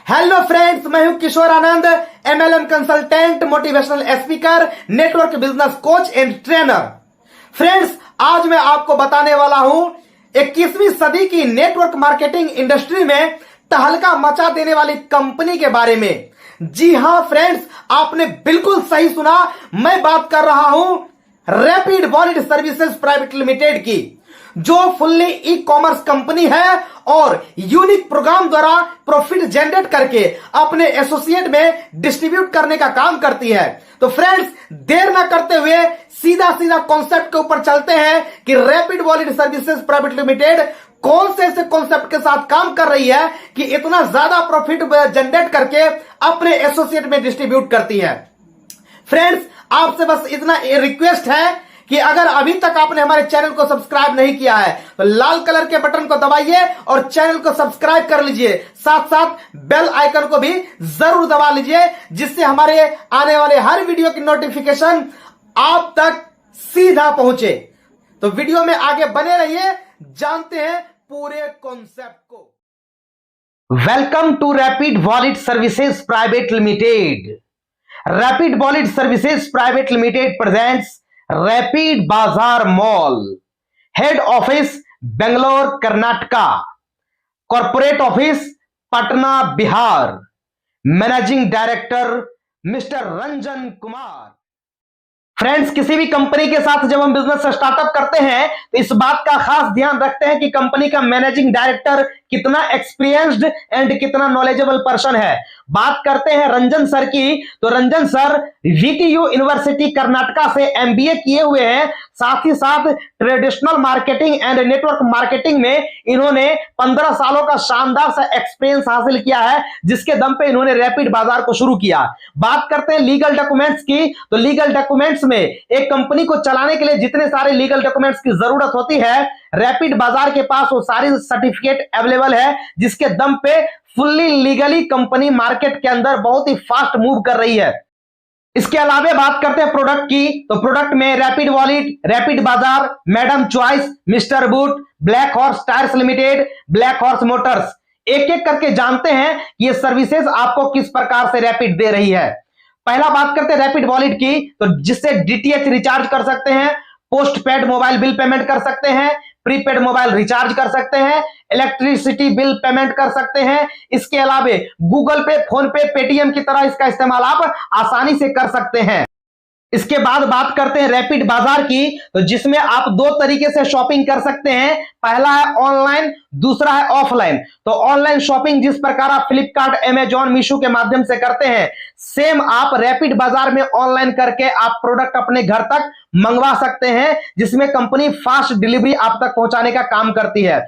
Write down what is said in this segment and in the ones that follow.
Hello friends, मैं हूं Kishore Anand, MLM consultant, motivational speaker, network business coach and trainer. Friends, आज मैं आपको बताने वाला हूं 21वीं सदी की नेटवर्क मार्केटिंग इंडस्ट्री में तहलका मचा देने वाली कंपनी के बारे में। जी हां फ्रेंड्स, आपने बिल्कुल सही सुना। मैं बात कर रहा हूं rapid Wallet Services Private limited की, जो फुल्ली ई कॉमर्स कंपनी है और यूनिक प्रोग्राम द्वारा प्रॉफिट जनरेट करके अपने एसोसिएट में डिस्ट्रीब्यूट करने का काम करती है। तो फ्रेंड्स, देर ना करते हुए सीधा सीधा कॉन्सेप्ट के ऊपर चलते हैं कि rapid Wallet Services Private limited कौन से ऐसे कॉन्सेप्ट के साथ काम कर रही है कि इतना ज्यादा प्रॉफिट जनरेट करके अपने एसोसिएट में डिस्ट्रीब्यूट करती है। फ्रेंड्स, आपसे बस इतना रिक्वेस्ट है कि अगर अभी तक आपने हमारे चैनल को सब्सक्राइब नहीं किया है तो लाल कलर के बटन को दबाइए और चैनल को सब्सक्राइब कर लीजिए। साथ साथ बेल आइकन को भी जरूर दबा लीजिए, जिससे हमारे आने वाले हर वीडियो की नोटिफिकेशन आप तक सीधा पहुंचे। तो वीडियो में आगे बने रहिए, जानते हैं पूरे कॉन्सेप्ट को। Welcome to Rapid Wallet Services Private Limited. Rapid Wallet Services Private Limited presents Rapid Bazaar mall, head office Bangalore Karnataka, corporate office Patna Bihar, managing director mister Ranjan Kumar. Friends, किसी भी कंपनी के साथ जब हम बिजनेस स्टार्टअप करते हैं तो इस बात का खास ध्यान रखते हैं कि कंपनी का मैनेजिंग डायरेक्टर कितना एक्सपीरियंस्ड एंड कितना नॉलेजेबल पर्सन है। बात करते हैं रंजन सर की, तो Ranjan sir VTU university Karnataka से एमबीए किए हुए हैं। साथ ही साथ traditional marketing and network marketing में इन्होंने 15 सालों का शानदार सा एक्सपीरियंस हासिल किया है, जिसके दम पे इन्होंने रैपिड बाजार को शुरू किया। बात करते हैं लीगल डॉक्यूमेंट्स की, तो लीगल डॉक्यूमेंट्स में एक कंपनी को चलाने के लिए जितने सारे लीगल डॉक्यूमेंट्स की जरूरत होती है, रैपिड बाजार के पास वो सारी सर्टिफिकेट अवेलेबल है, जिसके दम पे फुल्ली लीगली कंपनी मार्केट के अंदर बहुत ही फास्ट मूव कर रही है। इसके अलावा बात करते हैं प्रोडक्ट की, तो प्रोडक्ट में रैपिड वॉलेट, रैपिड बाजार, madam choice, mister boot, black horse tyres limited, black horse Motors, एक एक करके जानते हैं कि ये सर्विसेज आपको किस प्रकार से रैपिड दे रही है। पहला बात करते हैं रैपिड वॉलेट की, तो जिससे डीटीएच रिचार्ज कर सकते हैं, post paid mobile bill payment कर सकते हैं, प्रीपेड मोबाइल रिचार्ज कर सकते हैं, इलेक्ट्रिसिटी बिल पेमेंट कर सकते हैं। इसके अलावा गूगल पे, फोन पे, पेटीएम की तरह इसका इस्तेमाल आप आसानी से कर सकते हैं। इसके बाद बात करते हैं रैपिड बाजार की, तो जिसमें आप दो तरीके से शॉपिंग कर सकते हैं। पहला है ऑनलाइन, दूसरा है ऑफलाइन। तो ऑनलाइन शॉपिंग जिस प्रकार आप फ्लिपकार्ट, अमेजॉन, मीशो के माध्यम से करते हैं, सेम आप रैपिड बाजार में ऑनलाइन करके आप प्रोडक्ट अपने घर तक मंगवा सकते हैं, जिसमें कंपनी फास्ट डिलीवरी आप तक पहुंचाने का काम करती है।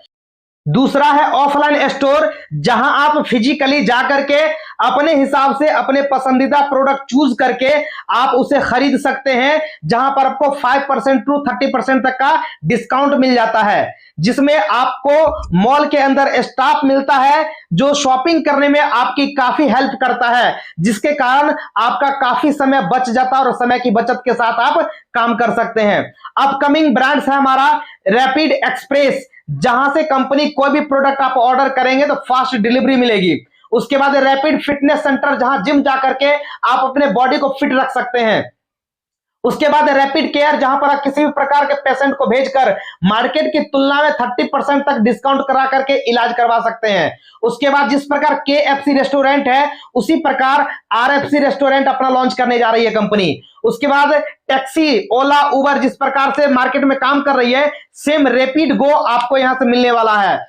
दूसरा है ऑफलाइन स्टोर, जहां आप फिजिकली जाकर के अपने हिसाब से अपने पसंदीदा प्रोडक्ट चूज करके आप उसे खरीद सकते हैं, जहां पर आपको 5% टू 30% तक का डिस्काउंट मिल जाता है, जिसमें आपको मॉल के अंदर स्टाफ मिलता है जो शॉपिंग करने में आपकी काफी हेल्प करता है, जिसके कारण आपका काफी समय बच जाता है और समय की बचत के साथ आप काम कर सकते हैं। अपकमिंग ब्रांड्स है हमारा रैपिड एक्सप्रेस, जहां से कंपनी कोई भी प्रोडक्ट आप ऑर्डर करेंगे तो फास्ट डिलीवरी मिलेगी। उसके बाद रैपिड फिटनेस सेंटर, जहां जिम जाकर के आप अपने बॉडी को फिट रख सकते हैं। उसके बाद रैपिड केयर, जहां पर आप किसी भी प्रकार के पेशेंट को भेजकर मार्केट की तुलना में 30% तक डिस्काउंट करा करके इलाज करवा सकते हैं। उसके बाद जिस प्रकार केएफसी रेस्टोरेंट है, उसी प्रकार आरएफसी रेस्टोरेंट अपना लॉन्च करने जा रही है कंपनी। उसके बाद टैक्सी, ओला, उबर जिस प्रकार से मार्केट में काम कर रही है, सेम रैपिड गो आपको यहां से मिलने वाला है।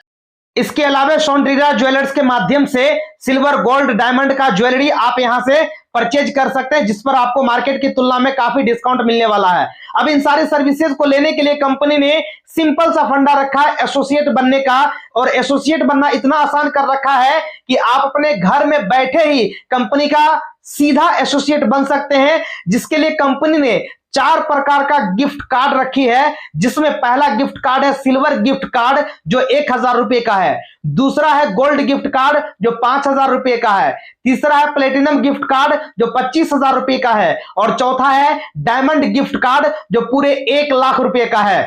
इसके अलावा सोनड्रीरा ज्वेलर्स के माध्यम से सिल्वर, गोल्ड, डायमंड का ज्वेलरी आप यहां से परचेज कर सकते हैं, जिस पर आपको मार्केट की तुलना में काफी डिस्काउंट मिलने वाला है। अब इन सारी सर्विसेज को लेने के लिए कंपनी ने सिंपल सा फंडा रखा है एसोसिएट बनने का, और एसोसिएट बनना इतना आसान कर रखा है कि आप अपने घर में बैठे ही कंपनी का सीधा एसोसिएट बन सकते हैं, जिसके लिए कंपनी ने 4 प्रकार का गिफ्ट कार्ड रखी है, जिसमें पहला गिफ्ट कार्ड है सिल्वर गिफ्ट कार्ड, जो 1000 रुपए का है। दूसरा है गोल्ड गिफ्ट कार्ड, जो 5000 रुपए का है। तीसरा है प्लेटिनम गिफ्ट कार्ड, जो 25,000 रुपए का है। और चौथा है डायमंड गिफ्ट कार्ड, जो पूरे 1 लाख रुपए का है।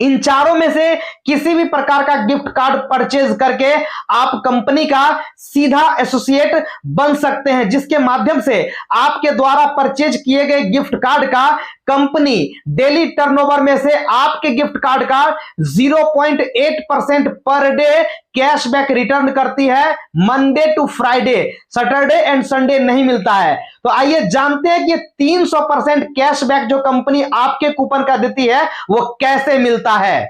इन चारों में से किसी भी प्रकार का गिफ्ट कार्ड परचेज करके आप कंपनी का सीधा एसोसिएट बन सकते हैं, जिसके माध्यम से आपके द्वारा परचेज किए गए गिफ्ट कार्ड का कंपनी डेली टर्नओवर में से आपके गिफ्ट कार्ड का 0.8% पर डे कैशबैक रिटर्न करती है। Monday to Friday, Saturday and Sunday नहीं मिलता है। तो आइए जानते हैं कि 300% कैशबैक जो कंपनी आपके कूपन का देती है वो कैसे मिलता है।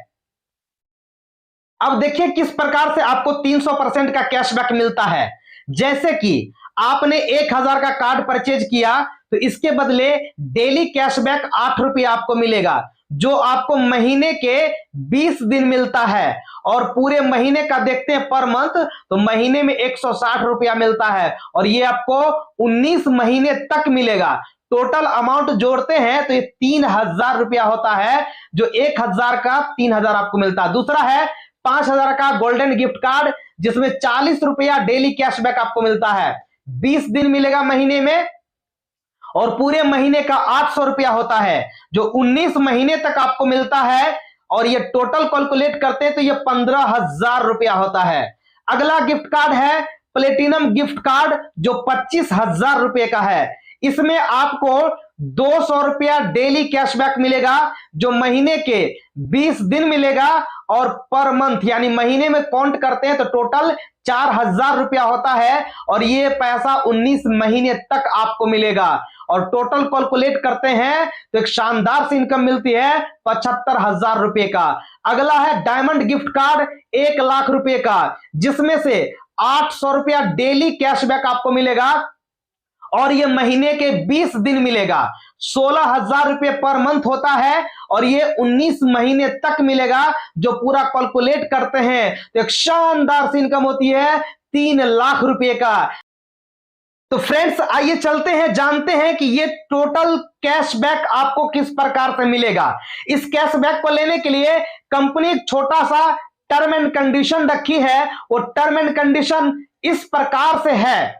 अब देखिए किस प्रकार से आपको 300% का कैशबैक मिलता है। जैसे कि आपने 1000 का कार्ड परचेज किया तो इसके बदले डेली कैशबैक 8 रुपये आपको मिलेगा, जो आपको महीने के 20 दिन मिलता है। और पूरे महीने का देखते हैं पर मंथ, तो महीने में 160 रुपया मिलता है और ये आपको 19 महीने तक मिलेगा। टोटल अमाउंट जोड़ते हैं तो ये 3000 रुपया होता है, जो 1000 का 3000 आपको मिलता है। दूसरा है 5000 का गोल्डन गिफ्ट कार्ड, जिसमें 40 रुपया डेली कैशबैक आपको मिलता है। 20 दिन मिलेगा महीने में और पूरे महीने का 800 रुपया होता है, जो 19 महीने तक आपको मिलता है। और ये टोटल कैलकुलेट करते हैं तो ये 15,000 रुपया होता है। अगला गिफ्ट कार्ड है प्लेटिनम गिफ्ट कार्ड, जो 25,000 रुपए का है। इसमें आपको 200 रुपया डेली कैशबैक मिलेगा, जो महीने के 20 दिन मिलेगा और पर मंथ यानी महीने में काउंट करते हैं तो टोटल 4000 रुपया होता है और ये पैसा 19 महीने तक आपको मिलेगा। और टोटल कैलकुलेट करते हैं तो एक शानदार सी इनकम मिलती है 75,000 रुपए का। अगला है डायमंड गिफ्ट कार्ड 1 लाख रुपए का, जिसमें से 800 रुपया डेली कैशबैक आपको मिलेगा और ये महीने के 20 दिन मिलेगा। 16,000 रुपये पर मंथ होता है और ये 19 महीने तक मिलेगा, जो पूरा कैलकुलेट करते हैं तो एक शानदार सी इनकम होती है 3 लाख रुपए का। तो फ्रेंड्स आइए चलते हैं, जानते हैं कि ये टोटल कैशबैक आपको किस प्रकार से मिलेगा। इस कैशबैक को लेने के लिए कंपनी एक छोटा सा टर्म एंड कंडीशन रखी है। वो टर्म एंड कंडीशन इस प्रकार से है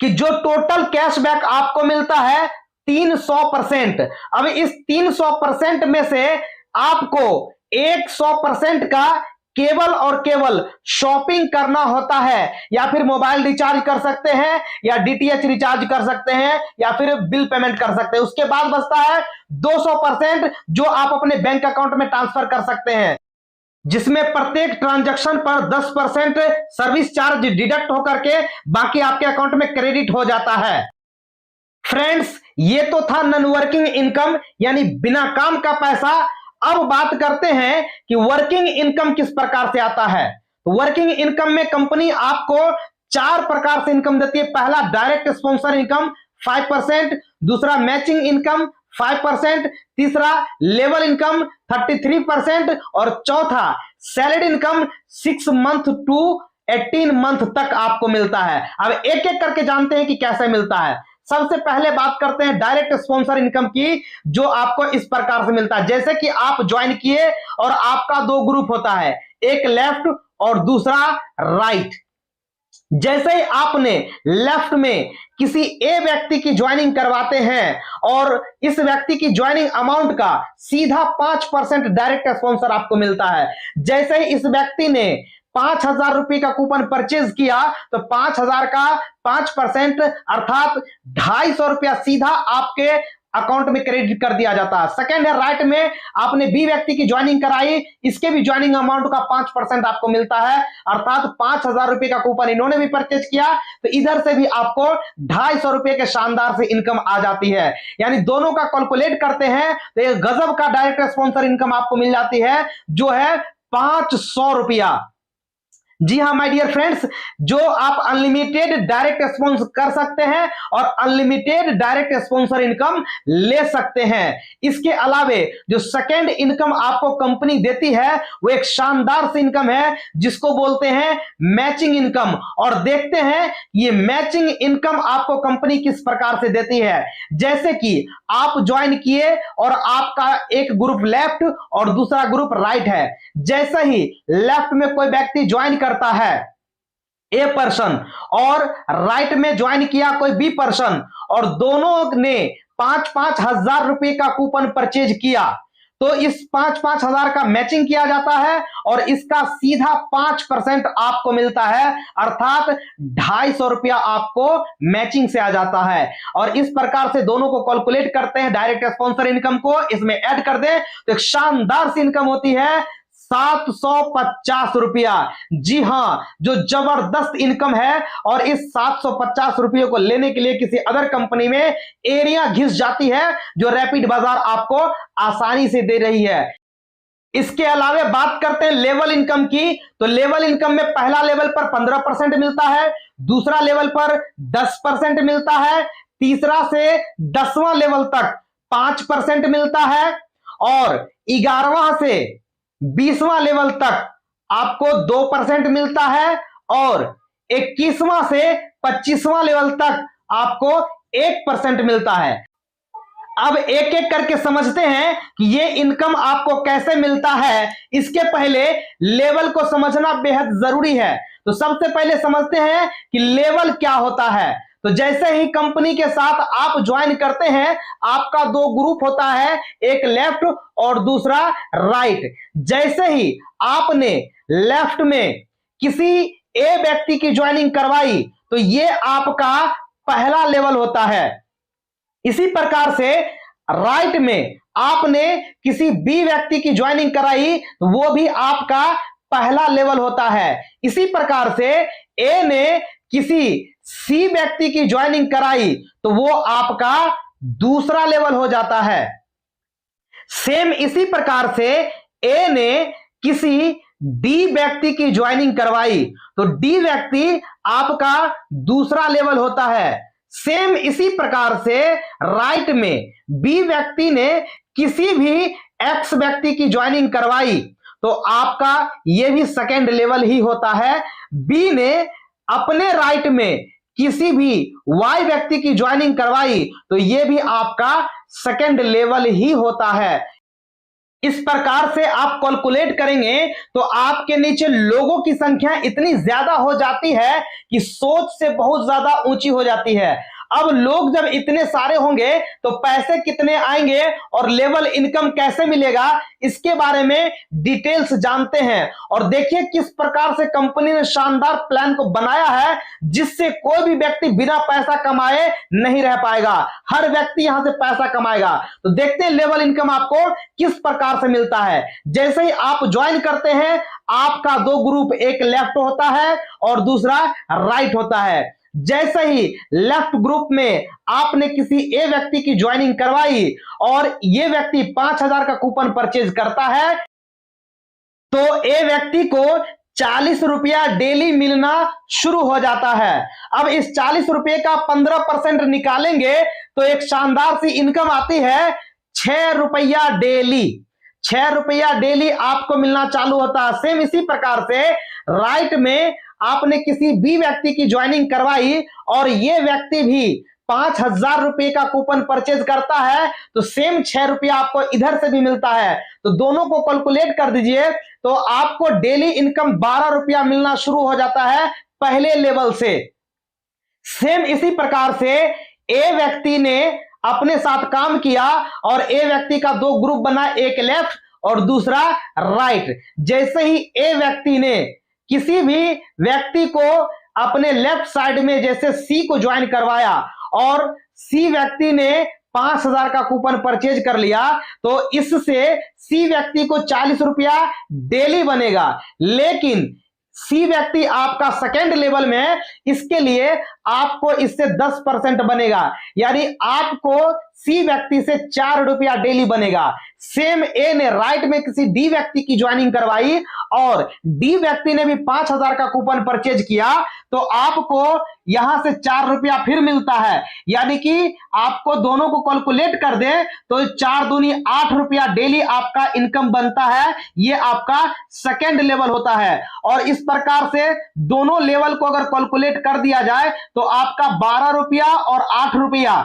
कि जो टोटल कैशबैक आपको मिलता है 300%। अब इस 300% में से आपको 100% का केवल और केवल शॉपिंग करना होता है, या फिर मोबाइल रिचार्ज कर सकते हैं, या डीटीएच रिचार्ज कर सकते हैं, या फिर बिल पेमेंट कर सकते हैं। उसके बाद बचता है 200% जो आप अपने बैंक अकाउंट में ट्रांसफर कर सकते हैं, जिसमें प्रत्येक ट्रांजैक्शन पर 10% सर्विस चार्ज डिडक्ट होकर के बाकी आपके अकाउंट में क्रेडिट हो जाता है। फ्रेंड्स ये तो था नॉन वर्किंग इनकम यानी बिना काम का पैसा। अब बात करते हैं कि वर्किंग इनकम किस प्रकार से आता है। वर्किंग इनकम में कंपनी आपको 4 प्रकार से इनकम देती है। पहला डायरेक्ट स्पॉन्सर इनकम 5%, दूसरा मैचिंग इनकम 5%, तीसरा लेवल इनकम 33% और चौथा salary income 6 month to 18 month तक आपको मिलता है। अब एक एक करके जानते हैं कि कैसे मिलता है। सबसे पहले बात करते हैं डायरेक्ट स्पॉन्सर इनकम की, जो आपको इस प्रकार से मिलता है। जैसे कि आप ज्वाइन किए और आपका 2 ग्रुप होता है, एक लेफ्ट और दूसरा राइट। जैसे ही आपने लेफ्ट में किसी ए व्यक्ति की ज्वाइनिंग करवाते हैं और इस व्यक्ति की ज्वाइनिंग अमाउंट का सीधा 5% डायरेक्ट स्पॉन्सर आपको मिलता है। जैसे ही इस व्यक्ति ने 5,000 रुपए का कूपन परचेज किया तो 5,000 का 5% अर्थात 250 रुपया सीधा आपके अकाउंट में क्रेडिट कर दिया जाता है। सेकेंड है राइट में, आपने बी व्यक्ति की ज्वाइनिंग कराई, इसके भी ज्वाइनिंग अमाउंट का 5% आपको मिलता है, अर्थात 5,000 रुपए का कूपन इन्होंने भी परचेज किया तो इधर से भी आपको 250 रुपए के शानदार से इनकम आ जाती है। यानी दोनों का कैलकुलेट करते हैं तो एक गजब का डायरेक्ट स्पॉन्सर इनकम आपको मिल जाती है, जो है 500 रुपया। जी हाँ माय डियर फ्रेंड्स, जो आप अनलिमिटेड डायरेक्ट स्पॉन्सर कर सकते हैं और अनलिमिटेड डायरेक्ट स्पॉन्सर इनकम ले सकते हैं। इसके अलावे जो सेकेंड इनकम आपको कंपनी देती है वो एक शानदार सी इनकम है, जिसको बोलते हैं मैचिंग इनकम। और देखते हैं ये मैचिंग इनकम आपको कंपनी किस प्रकार से देती है। जैसे कि आप ज्वाइन किए और आपका एक ग्रुप लेफ्ट और दूसरा ग्रुप राइट है। जैसे ही लेफ्ट में कोई व्यक्ति ज्वाइन करता है ए पर्सन और राइट में ज्वाइन किया कोई बी पर्सन और दोनों ने 5,000 रुपए का कूपन परचेज किया, तो इस 5,000 का मैचिंग किया जाता है और इसका सीधा 5% आपको मिलता है, अर्थात 250 रुपया आपको मैचिंग से आ जाता है। और इस प्रकार से दोनों को कैलकुलेट करते हैं, डायरेक्ट स्पॉन्सर इनकम को इसमें ऐड कर दें तो एक शानदार सी इनकम होती है 750 रुपया। जी हां, जो जबरदस्त इनकम है। और इस 750 रुपये को लेने के लिए किसी अदर कंपनी में एरिया घिस जाती है, जो रैपिड बाजार आपको आसानी से दे रही है। इसके अलावा बात करते हैं लेवल इनकम की, तो लेवल इनकम में पहला लेवल पर 15% मिलता है, दूसरा लेवल पर 10% मिलता है, तीसरा से 10वां लेवल तक 5% मिलता है और 11वां से 20वां लेवल तक आपको 2% मिलता है और 21वां से 25वां लेवल तक आपको 1% मिलता है। अब एक एक करके समझते हैं कि ये इनकम आपको कैसे मिलता है। इसके पहले लेवल को समझना बेहद जरूरी है। तो सबसे पहले समझते हैं कि लेवल क्या होता है। तो जैसे ही कंपनी के साथ आप ज्वाइन करते हैं, आपका दो ग्रुप होता है, एक लेफ्ट और दूसरा राइट। जैसे ही आपने लेफ्ट में किसी ए व्यक्ति की ज्वाइनिंग करवाई तो ये आपका पहला लेवल होता है। इसी प्रकार से राइट में आपने किसी बी व्यक्ति की ज्वाइनिंग कराई तो वो भी आपका पहला लेवल होता है। इसी प्रकार से ए ने किसी सी व्यक्ति की ज्वाइनिंग कराई तो वो आपका दूसरा लेवल हो जाता है। सेम इसी प्रकार से ए ने किसी डी व्यक्ति की ज्वाइनिंग करवाई तो डी व्यक्ति आपका दूसरा लेवल होता है। सेम इसी प्रकार से राइट में बी व्यक्ति ने किसी भी एक्स व्यक्ति की ज्वाइनिंग करवाई तो आपका यह भी सेकेंड लेवल ही होता है। बी ने अपने राइट में किसी भी वाई व्यक्ति की ज्वाइनिंग करवाई तो यह भी आपका सेकेंड लेवल ही होता है। इस प्रकार से आप कैलकुलेट करेंगे तो आपके नीचे लोगों की संख्या इतनी ज्यादा हो जाती है कि सोच से बहुत ज्यादा ऊंची हो जाती है। अब लोग जब इतने सारे होंगे तो पैसे कितने आएंगे और लेवल इनकम कैसे मिलेगा, इसके बारे में डिटेल्स जानते हैं। और देखिए किस प्रकार से कंपनी ने शानदार प्लान को बनाया है जिससे कोई भी व्यक्ति बिना पैसा कमाए नहीं रह पाएगा, हर व्यक्ति यहां से पैसा कमाएगा। तो देखते हैं लेवल इनकम आपको किस प्रकार से मिलता है। जैसे ही आप ज्वाइन करते हैं आपका दो ग्रुप, एक लेफ्ट होता है और दूसरा राइट होता है। जैसे ही लेफ्ट ग्रुप में आपने किसी ए व्यक्ति की ज्वाइनिंग करवाई और ये व्यक्ति 5,000 का कूपन परचेज करता है तो ए व्यक्ति को 40 रुपया डेली मिलना शुरू हो जाता है। अब इस 40 रुपये का 15% निकालेंगे तो एक शानदार सी इनकम आती है 6 रुपया डेली। 6 रुपया डेली आपको मिलना चालू होता है। सेम इसी प्रकार से राइट में आपने किसी बी व्यक्ति की ज्वाइनिंग करवाई और ये व्यक्ति भी 5,000 रुपए का कूपन परचेज करता है तो सेम 6 रुपया आपको इधर से भी मिलता है। तो दोनों को कैलकुलेट कर दीजिए तो आपको डेली इनकम 12 रुपया मिलना शुरू हो जाता है पहले लेवल से। सेम इसी प्रकार से ए व्यक्ति ने अपने साथ काम किया और ए व्यक्ति का दो ग्रुप बना, एक लेफ्ट और दूसरा राइट। जैसे ही ए व्यक्ति ने किसी भी व्यक्ति को अपने लेफ्ट साइड में जैसे सी को ज्वाइन करवाया और सी व्यक्ति ने 5,000 का कूपन परचेज कर लिया तो इससे सी व्यक्ति को 40 रुपया डेली बनेगा। लेकिन सी व्यक्ति आपका सेकेंड लेवल में है, इसके लिए आपको इससे 10% बनेगा, यानी आपको सी व्यक्ति से 4 रुपया डेली बनेगा। सेम ए ने राइट में किसी डी व्यक्ति की ज्वाइनिंग करवाई और डी व्यक्ति ने भी 5,000 का कूपन परचेज किया तो आपको यहां से 4 रुपया फिर मिलता है, यानी कि आपको दोनों को कैलकुलेट कर दें तो 4 दूनी 8 रुपया डेली आपका इनकम बनता है। यह आपका सेकेंड लेवल होता है। और इस प्रकार से दोनों लेवल को अगर कैलकुलेट कर दिया जाए तो आपका 12 रुपया और 8 रुपया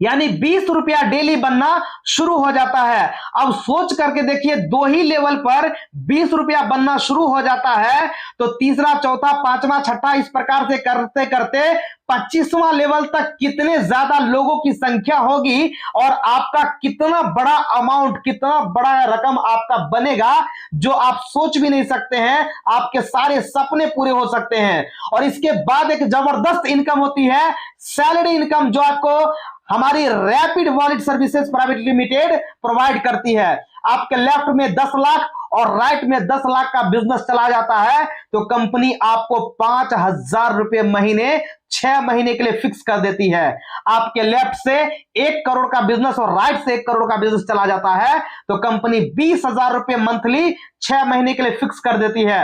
यानी 20 रुपया डेली बनना शुरू हो जाता है। अब सोच करके देखिए, 2 ही लेवल पर 20 रुपया बनना शुरू हो जाता है, तो तीसरा, चौथा, पांचवा, छठा, इस प्रकार से करते करते 25वां लेवल तक कितने ज्यादा लोगों की संख्या होगी और आपका कितना बड़ा अमाउंट, कितना बड़ा रकम आपका बनेगा, जो आप सोच भी नहीं सकते हैं। आपके सारे सपने पूरे हो सकते हैं। और इसके बाद एक जबरदस्त इनकम होती है, सैलरी इनकम, जो आपको हमारी rapid Wallet Services Private limited provide करती है। आपके लेफ्ट में 10 लाख और राइट में 10 लाख का बिजनेस चला जाता है, तो कंपनी आपको 5,000 रुपए महीने 6 महीने के लिए फिक्स कर देती है। आपके लेफ्ट से 1 करोड़ का बिजनेस और राइट से 1 करोड़ का बिजनेस चला जाता है, तो कंपनी 20,000 रुपए मंथली 6 महीने के लिए फिक्स कर देती है।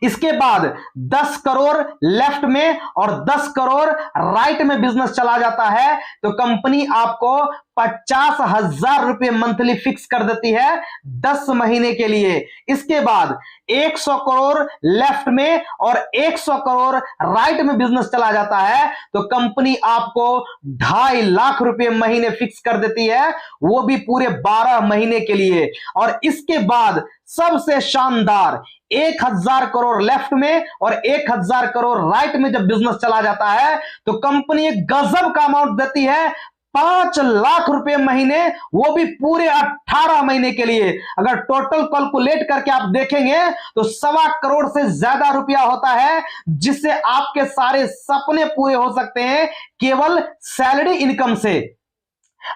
इसके बाद 10 करोड़ लेफ्ट में और 10 करोड़ राइट में बिजनेस चला जाता है, तो कंपनी आपको 50,000 रुपए मंथली फिक्स कर देती है 10 महीने के लिए। इसके बाद 100 करोड़ लेफ्ट में और 100 करोड़ राइट में बिजनेस चला जाता है, तो कंपनी आपको 2.5 लाख रुपए महीने फिक्स कर देती है, वो भी पूरे 12 महीने के लिए। और इसके बाद सबसे शानदार 1,000 करोड़ लेफ्ट में और 1,000 करोड़ राइट में जब बिजनेस चला जाता है, तो कंपनी एक गजब का अमाउंट देती है, 5 लाख रुपए महीने, वो भी पूरे 18 महीने के लिए। अगर टोटल कैलकुलेट करके आप देखेंगे तो 1.25 करोड़ से ज्यादा रुपया होता है, जिससे आपके सारे सपने पूरे हो सकते हैं केवल सैलरी इनकम से।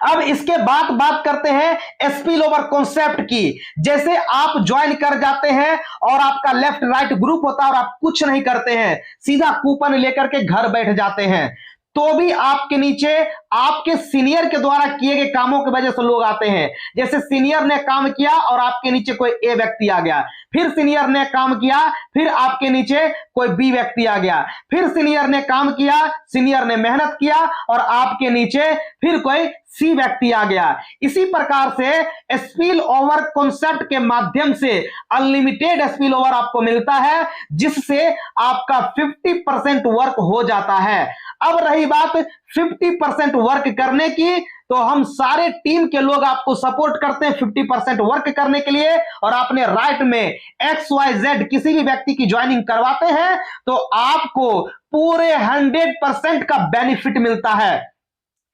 अब इसके बाद बात करते हैं स्पिल ओवर कॉन्सेप्ट की। जैसे आप ज्वाइन कर जाते हैं और आपका लेफ्ट राइट ग्रुप होता है और आप कुछ नहीं करते हैं, सीधा कूपन लेकर के घर बैठ जाते हैं, तो भी आपके नीचे आपके सीनियर के द्वारा किए गए कामों की वजह से लोग आते हैं। जैसे सीनियर ने काम किया और आपके नीचे कोई ए व्यक्ति आ गया, फिर सीनियर ने काम किया, फिर आपके नीचे कोई बी व्यक्ति आ गया, फिर सीनियर ने काम किया, सीनियर ने मेहनत किया और आपके नीचे फिर कोई सी व्यक्ति आ गया। इसी प्रकार से स्पिल ओवर कॉन्सेप्ट के माध्यम से अनलिमिटेड स्पिल ओवर आपको मिलता है, जिससे आपका 50% वर्क हो जाता है। अब रही बात 50% वर्क करने की, तो हम सारे टीम के लोग आपको सपोर्ट करते हैं 50% वर्क करने के लिए, और आपने राइट में XYZ किसी भी व्यक्ति की ज्वाइनिंग करवाते हैं तो आपको पूरे 100% का बेनिफिट मिलता है।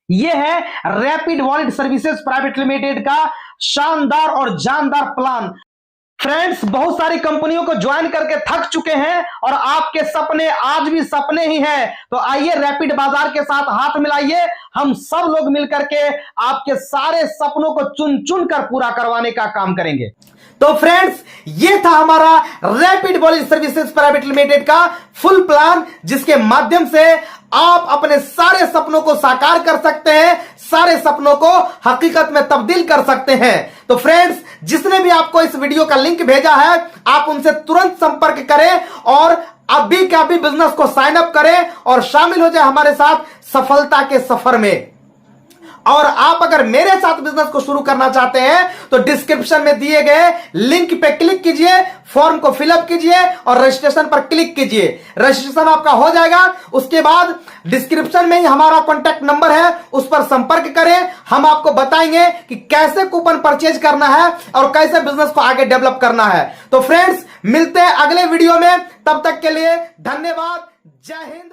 यह है rapid Wallet Services Private limited का शानदार और जानदार प्लान। फ्रेंड्स, बहुत सारी कंपनियों को ज्वाइन करके थक चुके हैं और आपके सपने आज भी सपने ही हैं, तो आइए रैपिड बाजार के साथ हाथ मिलाइए, हम सब लोग मिलकर के आपके सारे सपनों को चुन चुन कर पूरा करवाने का काम करेंगे। तो फ्रेंड्स, ये था हमारा rapid Wallet Services Private limited का फुल प्लान, जिसके माध्यम से आप अपने सारे सपनों को साकार कर सकते हैं, सारे सपनों को हकीकत में तब्दील कर सकते हैं। तो फ्रेंड्स, जिसने भी आपको इस वीडियो का लिंक भेजा है, आप उनसे तुरंत संपर्क करें और अभी के अभी बिजनेस को साइन अप करें और शामिल हो जाए हमारे साथ सफलता के सफर में। और आप अगर मेरे साथ बिजनेस को शुरू करना चाहते हैं तो डिस्क्रिप्शन में दिए गए लिंक पे क्लिक कीजिए, फॉर्म को फिलअप कीजिए और रजिस्ट्रेशन पर क्लिक कीजिए। रजिस्ट्रेशन आपका हो जाएगा, उसके बाद डिस्क्रिप्शन में ही हमारा कॉन्टैक्ट नंबर है, उस पर संपर्क करें। हम आपको बताएंगे कि कैसे कूपन परचेज करना है और कैसे बिजनेस को आगे डेवलप करना है। तो फ्रेंड्स, मिलते हैं अगले वीडियो में, तब तक के लिए धन्यवाद। जय हिंद,